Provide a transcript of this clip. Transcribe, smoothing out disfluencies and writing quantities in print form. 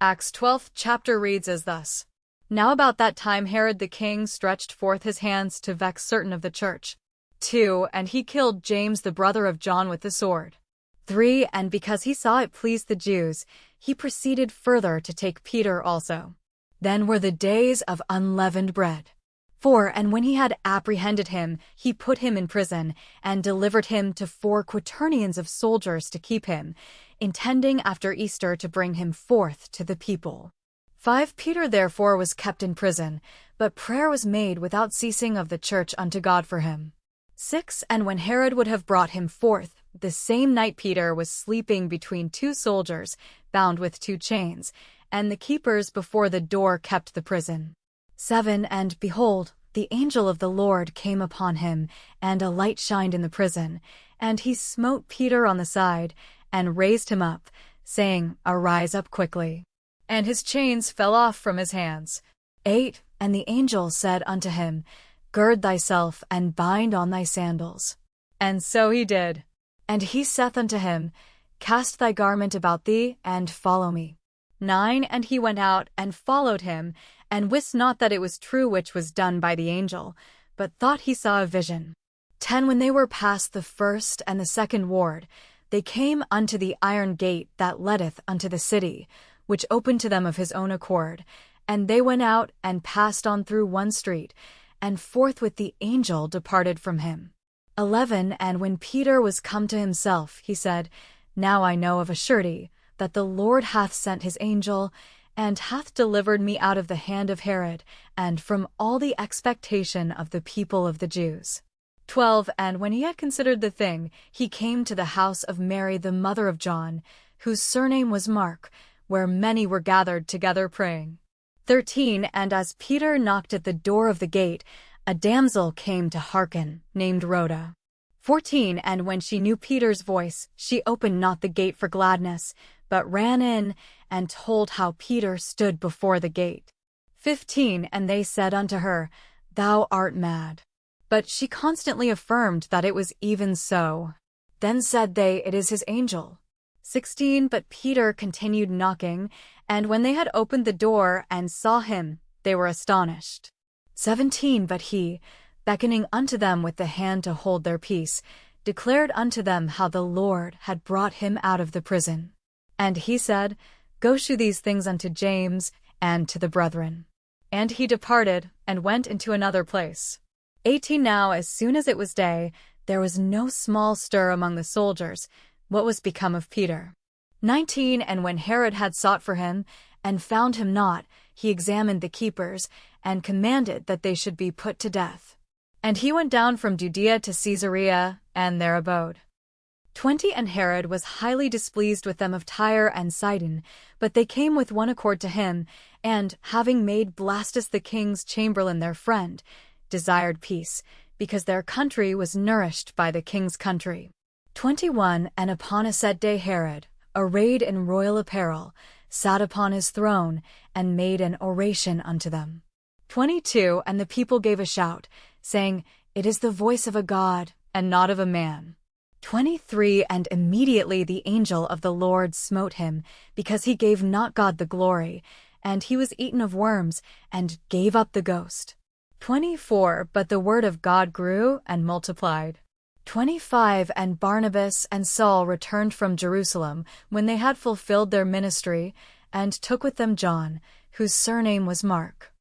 Acts 12th chapter reads as thus. Now about that time Herod the king stretched forth his hands to vex certain of the church. 2. And he killed James the brother of John with the sword. 3. And because he saw it pleased the Jews, he proceeded further to take Peter also. Then were the days of unleavened bread. 4. And when he had apprehended him, he put him in prison, and delivered him to 4 quaternions of soldiers to keep him, intending after Easter to bring him forth to the people. 5. Peter therefore was kept in prison, but prayer was made without ceasing of the church unto God for him. 6. And when Herod would have brought him forth, the same night Peter was sleeping between 2 soldiers, bound with 2 chains, and the keepers before the door kept the prison. 7. And behold, the angel of the Lord came upon him, and a light shined in the prison, and he smote Peter on the side, and raised him up, saying, Arise up quickly. And his chains fell off from his hands. 8. And the angel said unto him, Gird thyself, and bind on thy sandals. And so he did. And he saith unto him, Cast thy garment about thee, and follow me. 9. And he went out, and followed him, and wist not that it was true which was done by the angel, but thought he saw a vision. 10. When they were past the first and the second ward, they came unto the iron gate that leadeth unto the city, which opened to them of his own accord, and they went out, and passed on through one street, and forthwith the angel departed from him. 11. And when Peter was come to himself, he said, Now I know of a surety, that the Lord hath sent his angel, and hath delivered me out of the hand of Herod, and from all the expectation of the people of the Jews. 12. And when he had considered the thing, he came to the house of Mary the mother of John, whose surname was Mark, where many were gathered together praying. 13. And as Peter knocked at the door of the gate, a damsel came to hearken, named Rhoda. 14. And when she knew Peter's voice, she opened not the gate for gladness, but ran in, and told how Peter stood before the gate. 15. And they said unto her, Thou art mad. But she constantly affirmed that it was even so. Then said they, It is his angel. 16. But Peter continued knocking, and when they had opened the door and saw him, they were astonished. 17. But he, beckoning unto them with the hand to hold their peace, declared unto them how the Lord had brought him out of the prison. And he said, Go shew these things unto James, and to the brethren. And he departed, and went into another place. 18. Now as soon as it was day, there was no small stir among the soldiers, what was become of Peter. 19. And when Herod had sought for him, and found him not, he examined the keepers, and commanded that they should be put to death. And he went down from Judea to Caesarea, and there abode. 20. And Herod was highly displeased with them of Tyre and Sidon, but they came with one accord to him, and, having made Blastus the king's chamberlain their friend, desired peace, because their country was nourished by the king's country. 21. And upon a set day Herod, arrayed in royal apparel, sat upon his throne, and made an oration unto them. 22. And the people gave a shout, saying, It is the voice of a God, and not of a man. 23. And immediately the angel of the Lord smote him, because he gave not God the glory, and he was eaten of worms, and gave up the ghost. 24. But the word of God grew and multiplied. 25. And Barnabas and Saul returned from Jerusalem, when they had fulfilled their ministry, and took with them John, whose surname was Mark.